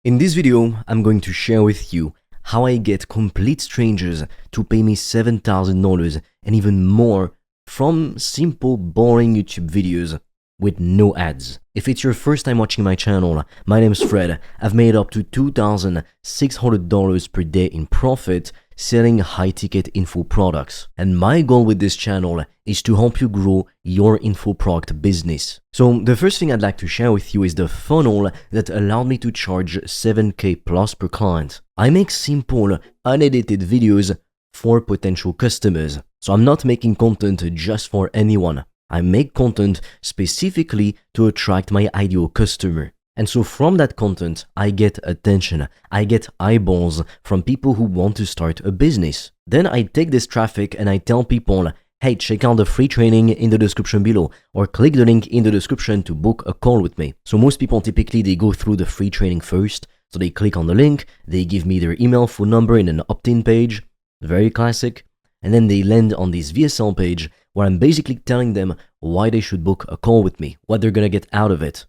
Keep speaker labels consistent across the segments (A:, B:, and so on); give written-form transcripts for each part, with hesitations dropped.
A: In this video, I'm going to share with you how I get complete strangers to pay me $7,000 and even more from simple, boring YouTube videos with no ads. If it's your first time watching my channel, my name's Fred. I've made up to $2,600 per day in profit selling high-ticket info products. And my goal with this channel is to help you grow your info product business. So the first thing I'd like to share with you is the funnel that allowed me to charge $7K plus per client. I make simple, unedited videos for potential customers. So I'm not making content just for anyone. I make content specifically to attract my ideal customer. And so from that content, I get attention, I get eyeballs from people who want to start a business. Then I take this traffic and I tell people, hey, check out the free training in the description below, or click the link in the description to book a call with me. So most people typically, they go through the free training first. So they click on the link, they give me their email, phone number in an opt-in page, very classic. And then they land on this VSL page where I'm basically telling them why they should book a call with me, what they're gonna get out of it.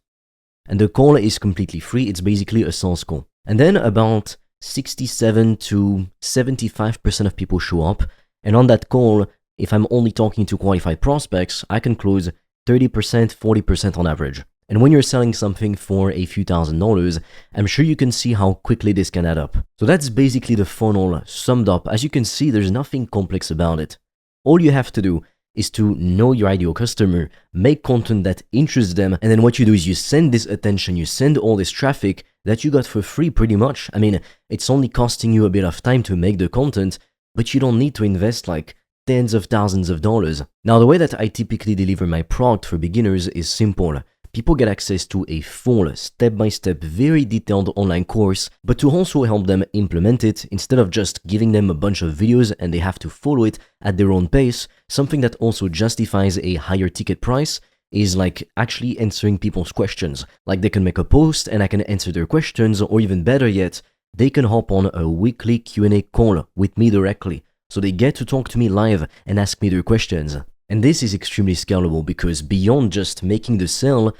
A: And the call is completely free, it's basically a sales call. And then about 67 to 75% of people show up, and on that call, if I'm only talking to qualified prospects, I can close 30%, 40% on average. And when you're selling something for a few $1,000s, I'm sure you can see how quickly this can add up. So that's basically the funnel summed up. As you can see, there's nothing complex about it. All you have to do is to know your ideal customer, make content that interests them, and then what you do is you send this attention, you send all this traffic that you got for free pretty much. I mean, it's only costing you a bit of time to make the content, but you don't need to invest like tens of thousands of dollars. Now, the way that I typically deliver my product for beginners is simple. People get access to a full, step-by-step, very detailed online course, but to also help them implement it, instead of just giving them a bunch of videos and they have to follow it at their own pace, something that also justifies a higher ticket price is like actually answering people's questions. Like they can make a post and I can answer their questions, or even better yet, they can hop on a weekly Q&A call with me directly. So they get to talk to me live and ask me their questions. And this is extremely scalable because beyond just making the sale,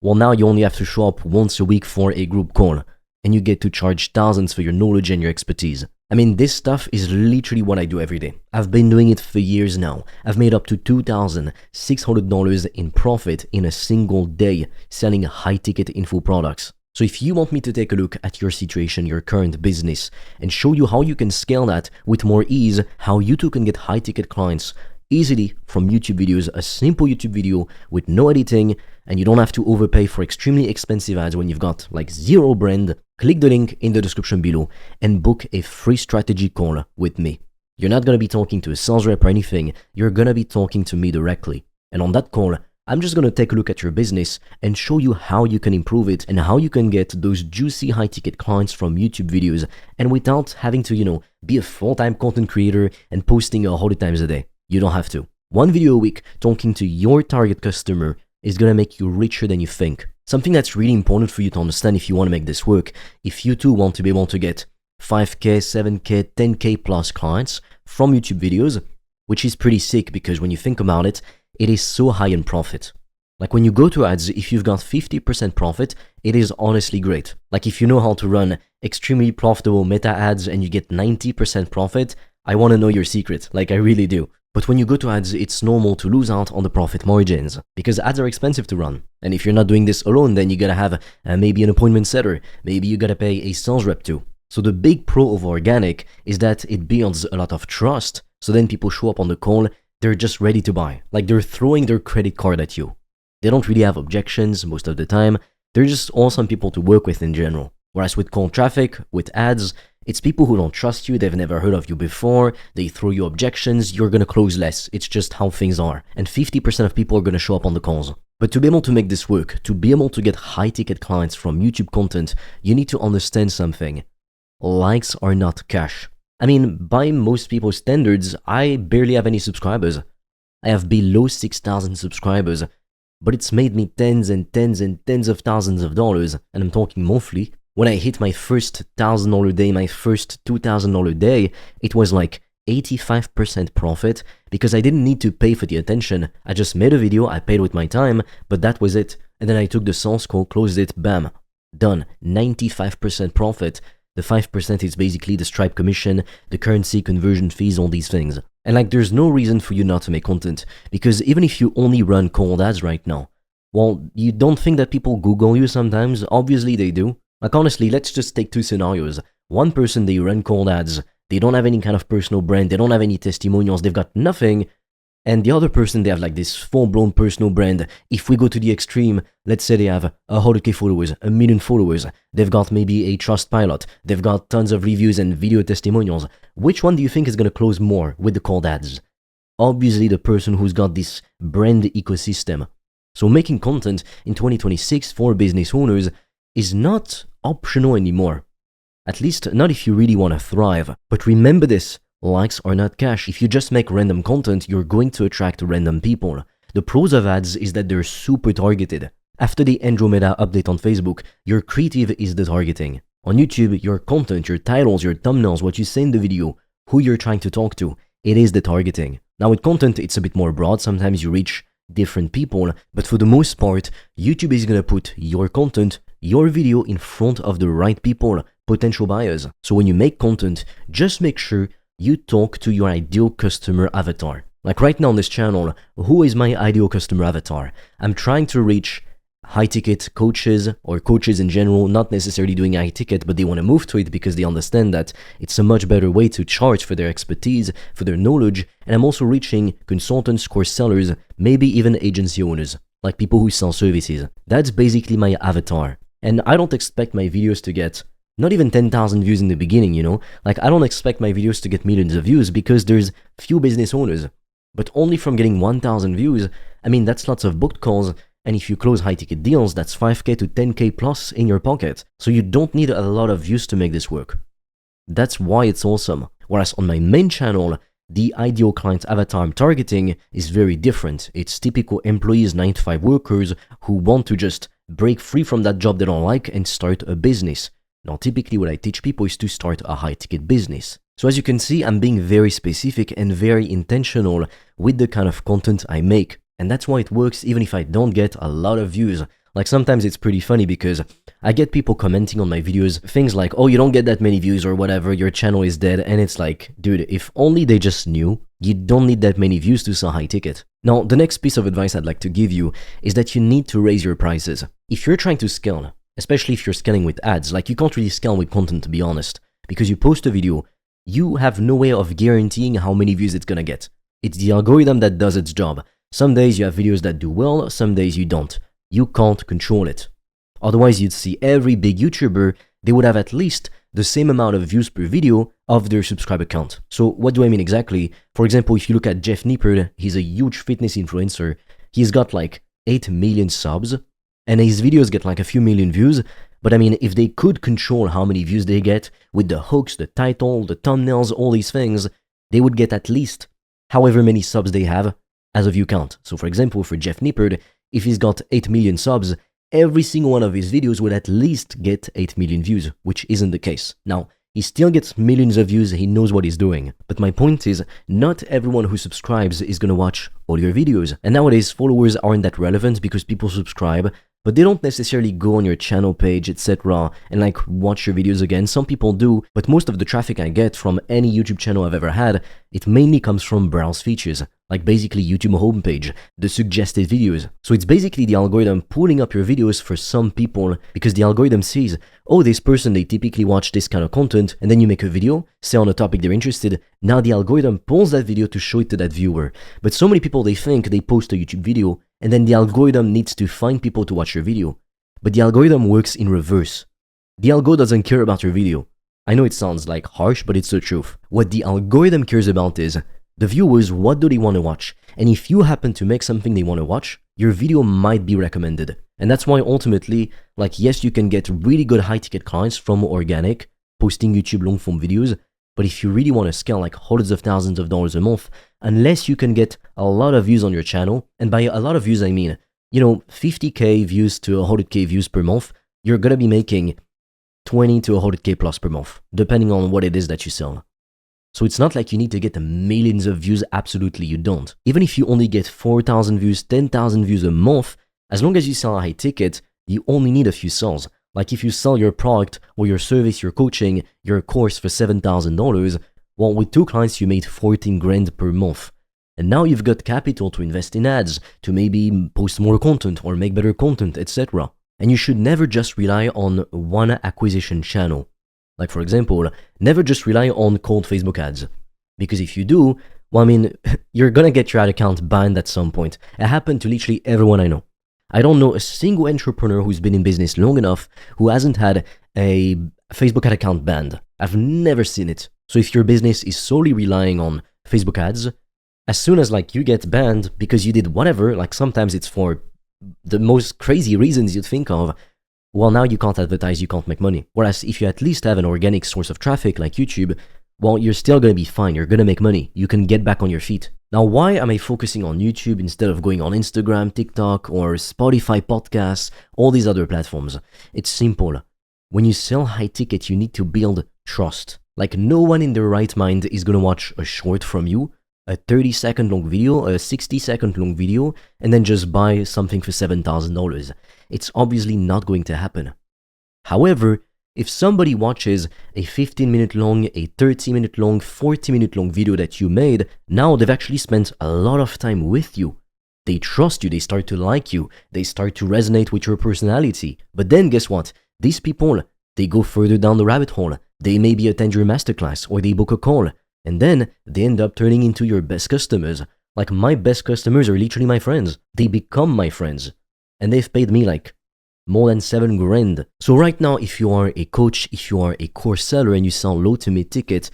A: well, now you only have to show up once a week for a group call and you get to charge thousands for your knowledge and your expertise. I mean, this stuff is literally what I do every day. I've been doing it for years now. I've made up to $2,600 in profit in a single day selling high-ticket info products. So if you want me to take a look at your situation, your current business, and show you how you can scale that with more ease, how you too can get high-ticket clients easily from YouTube videos, a simple YouTube video with no editing, and you don't have to overpay for extremely expensive ads when you've got like zero brand, click the link in the description below and book a free strategy call with me. You're not going to be talking to a sales rep or anything, you're going to be talking to me directly. And on that call, I'm just going to take a look at your business and show you how you can improve it and how you can get those juicy high-ticket clients from YouTube videos and without having to, be a full-time content creator and posting 100 times a day. You don't have to. One video a week talking to your target customer is going to make you richer than you think. Something that's really important for you to understand if you want to make this work, if you too want to be able to get 5K, 7K, 10K plus clients from YouTube videos, which is pretty sick because when you think about it, it is so high in profit. Like when you go to ads, if you've got 50% profit, it is honestly great. Like if you know how to run extremely profitable meta ads and you get 90% profit, I want to know your secret, like I really do. But when you go to ads, it's normal to lose out on the profit margins because ads are expensive to run. And if you're not doing this alone, then you gotta have maybe an appointment setter. Maybe you gotta pay a sales rep too. So the big pro of organic is that it builds a lot of trust. So then people show up on the call, they're just ready to buy. Like they're throwing their credit card at you. They don't really have objections most of the time. They're just awesome people to work with in general. Whereas with cold traffic, with ads, it's people who don't trust you, they've never heard of you before, they throw you objections, you're gonna close less. It's just how things are. And 50% of people are gonna show up on the calls. But to be able to make this work, to be able to get high-ticket clients from YouTube content, you need to understand something. Likes are not cash. I mean, by most people's standards, I barely have any subscribers. I have below 6,000 subscribers, but it's made me tens and tens and tens of thousands of dollars, and I'm talking monthly. When I hit my first $1,000 day, my first $2,000 day, it was like 85% profit because I didn't need to pay for the attention. I just made a video, I paid with my time, but that was it. And then I took the sales call, closed it, bam. Done. 95% profit. The 5% is basically the Stripe commission, the currency conversion fees, all these things. And like, there's no reason for you not to make content, because even if you only run cold ads right now, well, you don't think that people Google you sometimes? Obviously they do. Like, honestly, let's just take two scenarios. One person, they run cold ads, they don't have any kind of personal brand, they don't have any testimonials, they've got nothing. And the other person, they have like this full-blown personal brand. If we go to the extreme, let's say they have 100k followers, 1 million followers, they've got maybe a Trustpilot, they've got tons of reviews and video testimonials. Which one do you think is going to close more with the cold ads? Obviously the person who's got this brand ecosystem. So making content in 2026 for business owners is not optional anymore. At least not if you really want to thrive. But remember this. Likes are not cash. If you just make random content, you're going to attract random people. The pros of ads is that they're super targeted. After the Andromeda update on Facebook, your creative is the targeting. On YouTube, your content, your titles, your thumbnails, what you say in the video, who you're trying to talk to, it is the targeting. Now with content, it's a bit more broad. Sometimes you reach different people, but for the most part, YouTube is going to put your content, your video in front of the right people, potential buyers. So when you make content, just make sure you talk to your ideal customer avatar. Like right now on this channel, who is my ideal customer avatar? I'm trying to reach high-ticket coaches or coaches in general, not necessarily doing high ticket, but they want to move to it because they understand that it's a much better way to charge for their expertise, for their knowledge. And I'm also reaching consultants, course sellers, maybe even agency owners, like people who sell services. That's basically my avatar. And I don't expect my videos to get not even 10,000 views in the beginning, you know? Like, I don't expect my videos to get millions of views because there's few business owners. But only from getting 1,000 views, I mean, that's lots of booked calls. And if you close high-ticket deals, that's 5k to 10k plus in your pocket. So you don't need a lot of views to make this work. That's why it's awesome. Whereas on my main channel, the ideal client avatar I'm targeting is very different. It's typical employees, 9-to-5 workers who want to just break free from that job they don't like and start a business. Now, typically what I teach people is to start a high-ticket business. So as you can see, I'm being very specific and very intentional with the kind of content I make. And that's why it works even if I don't get a lot of views. Like sometimes it's pretty funny because I get people commenting on my videos, things like, oh, you don't get that many views or whatever, your channel is dead. And it's like, dude, if only they just knew, you don't need that many views to sell high ticket. Now, the next piece of advice I'd like to give you is that you need to raise your prices. If you're trying to scale, especially if you're scaling with ads, like you can't really scale with content to be honest, because you post a video, you have no way of guaranteeing how many views it's gonna get. It's the algorithm that does its job. Some days you have videos that do well, some days you don't. You can't control it. Otherwise, you'd see every big YouTuber, they would have at least the same amount of views per video of their subscriber count. So what do I mean exactly? For example, if you look at Jeff Nippard, he's a huge fitness influencer. He's got like 8 million subs, and his videos get like a few million views. But I mean, if they could control how many views they get with the hooks, the title, the thumbnails, all these things, they would get at least however many subs they have as a view count. So for example, for Jeff Nippard, if he's got 8 million subs, every single one of his videos would at least get 8 million views, which isn't the case. Now, he still gets millions of views, he knows what he's doing. But my point is, not everyone who subscribes is gonna watch all your videos. And nowadays, followers aren't that relevant because people subscribe, but they don't necessarily go on your channel page, etc. and like watch your videos again. Some people do, but most of the traffic I get from any YouTube channel I've ever had, it mainly comes from browse features, like basically YouTube homepage, the suggested videos. So it's basically the algorithm pulling up your videos for some people because the algorithm sees, oh, this person, they typically watch this kind of content, and then you make a video, say on a topic they're interested, now the algorithm pulls that video to show it to that viewer. But so many people, they think they post a YouTube video, and then the algorithm needs to find people to watch your video. But the algorithm works in reverse. The algo doesn't care about your video. I know it sounds like harsh, but it's the truth. What the algorithm cares about is the viewers, what do they want to watch? And if you happen to make something they want to watch, your video might be recommended. And that's why ultimately, like yes, you can get really good high-ticket clients from organic, posting YouTube long-form videos, but if you really want to scale like hundreds of thousands of dollars a month, unless you can get a lot of views on your channel, and by a lot of views I mean, 50k views to 100k views per month, you're gonna be making 20 to 100k plus per month, depending on what it is that you sell. So it's not like you need to get millions of views, absolutely you don't. Even if you only get 4,000 views, 10,000 views a month, as long as you sell a high ticket, you only need a few sales. Like if you sell your product or your service, your coaching, your course for $7,000, well, with 2 clients, you made 14 grand per month. And now you've got capital to invest in ads, to maybe post more content or make better content, etc. And you should never just rely on one acquisition channel. Like for example, never just rely on cold Facebook ads. Because if you do, well, I mean, you're gonna get your ad account banned at some point. It happened to literally everyone I know. I don't know a single entrepreneur who's been in business long enough who hasn't had a Facebook ad account banned. I've never seen it. So if your business is solely relying on Facebook ads, as soon as like you get banned because you did whatever, like sometimes it's for the most crazy reasons you'd think of, well, now you can't advertise, you can't make money. Whereas if you at least have an organic source of traffic like YouTube, well, you're still going to be fine. You're going to make money. You can get back on your feet. Now, why am I focusing on YouTube instead of going on Instagram, TikTok, or Spotify podcasts, all these other platforms? It's simple. When you sell high ticket, you need to build trust. Like no one in their right mind is going to watch a short from you, a 30-second long video, a 60-second long video, and then just buy something for $7,000. It's obviously not going to happen. However, if somebody watches a 15-minute long, a 30-minute long, 40-minute long video that you made, now they've actually spent a lot of time with you. They trust you, they start to like you, they start to resonate with your personality. But then guess what? These people, they go further down the rabbit hole. They maybe attend your masterclass or they book a call. And then they end up turning into your best customers. Like my best customers are literally my friends. They become my friends. And they've paid me like more than 7 grand. So right now, if you are a coach, if you are a course seller and you sell low to mid ticket,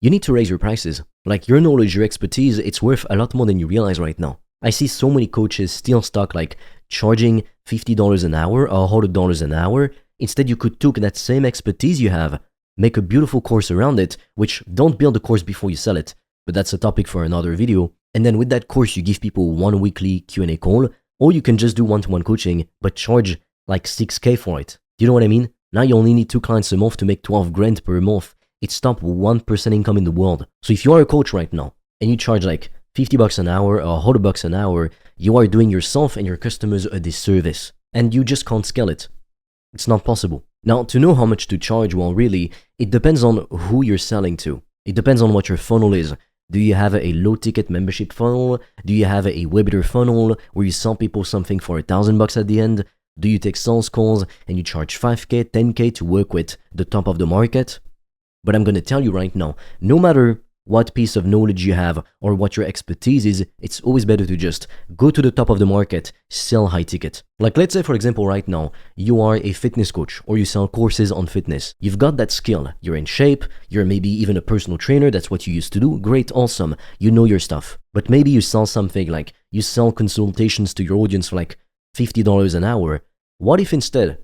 A: you need to raise your prices. Like your knowledge, your expertise, it's worth a lot more than you realize right now. I see so many coaches still stuck like charging $50 an hour or $100 an hour. Instead, you could take that same expertise you have, make a beautiful course around it, which don't build the course before you sell it, but that's a topic for another video. And then with that course, you give people 1 weekly Q&A call, or you can just do one-to-one coaching, but charge like 6K for it. Do you know what I mean? Now you only need 2 clients a month to make 12 grand per month. It's top 1% income in the world. So if you are a coach right now, and you charge like $50 an hour or $100 an hour, you are doing yourself and your customers a disservice. And you just can't scale it. It's not possible. Now, to know how much to charge, well, really, it depends on who you're selling to. It depends on what your funnel is. Do you have a low-ticket membership funnel? Do you have a webinar funnel where you sell people something for $1,000 at the end? Do you take sales calls and you charge 5K, 10K to work with the top of the market? But I'm going to tell you right now, no matter what piece of knowledge you have or what your expertise is, it's always better to just go to the top of the market, sell high ticket. Like let's say for example right now, you are a fitness coach or you sell courses on fitness. You've got that skill, you're in shape, you're maybe even a personal trainer, that's what you used to do, great, awesome, you know your stuff. But maybe you sell something like, you sell consultations to your audience for like $50 an hour. What if instead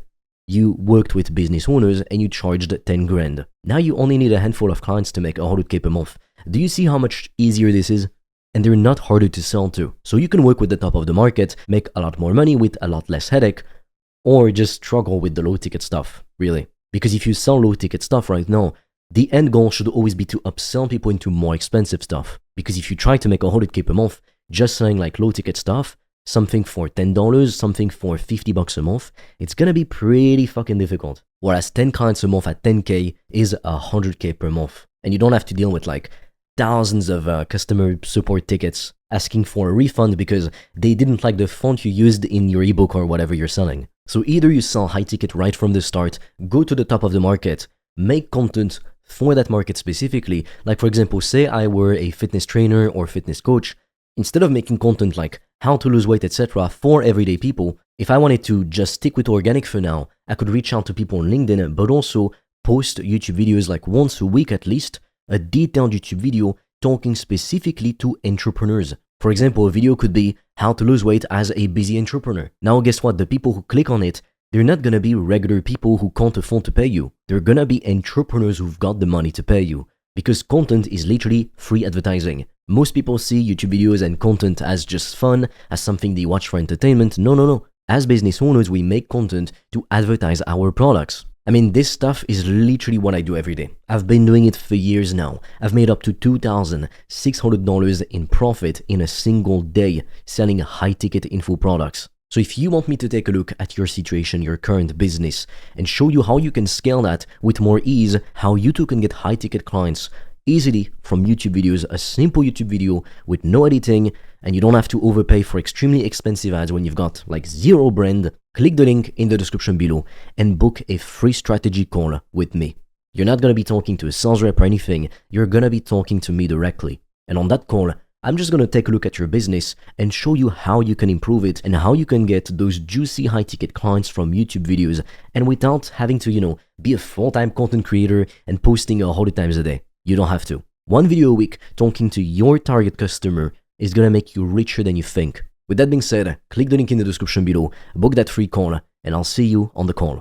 A: you worked with business owners and you charged 10 grand? Now you only need a handful of clients to make 100K per month. Do you see how much easier this is? And they're not harder to sell to. So you can work with the top of the market, make a lot more money with a lot less headache, or just struggle with the low ticket stuff, really. Because if you sell low ticket stuff right now, the end goal should always be to upsell people into more expensive stuff. Because if you try to make 100K per month, just selling like low ticket stuff, something for $10, something for $50 a month, it's gonna be pretty fucking difficult. Whereas 10 clients a month at 10K is 100K per month. And you don't have to deal with like thousands of customer support tickets asking for a refund because they didn't like the font you used in your ebook or whatever you're selling. So either you sell high ticket right from the start, go to the top of the market, make content for that market specifically. Like for example, say I were a fitness trainer or fitness coach, instead of making content like how to lose weight, etc. for everyday people, if I wanted to just stick with organic for now, I could reach out to people on LinkedIn, but also post YouTube videos like once a week at least, a detailed YouTube video talking specifically to entrepreneurs. For example, a video could be how to lose weight as a busy entrepreneur. Now guess what? The people who click on it, they're not gonna be regular people who can't afford to pay you. They're gonna be entrepreneurs who've got the money to pay you. Because content is literally free advertising. Most people see YouTube videos and content as just fun, as something they watch for entertainment. No. As business owners, we make content to advertise our products. I mean, this stuff is literally what I do every day. I've been doing it for years now. I've made up to $2,600 in profit in a single day selling high-ticket info products. So if you want me to take a look at your situation, your current business, and show you how you can scale that with more ease, how you too can get high ticket clients easily from YouTube videos, a simple YouTube video with no editing, and you don't have to overpay for extremely expensive ads when you've got like zero brand, click the link in the description below and book a free strategy call with me. You're not going to be talking to a sales rep or anything, you're going to be talking to me directly. And on that call, I'm just going to take a look at your business and show you how you can improve it and how you can get those juicy high ticket clients from YouTube videos and without having to, be a full-time content creator and posting 100 times a day. You don't have to. One video a week talking to your target customer is going to make you richer than you think. With that being said, click the link in the description below, book that free call, and I'll see you on the call.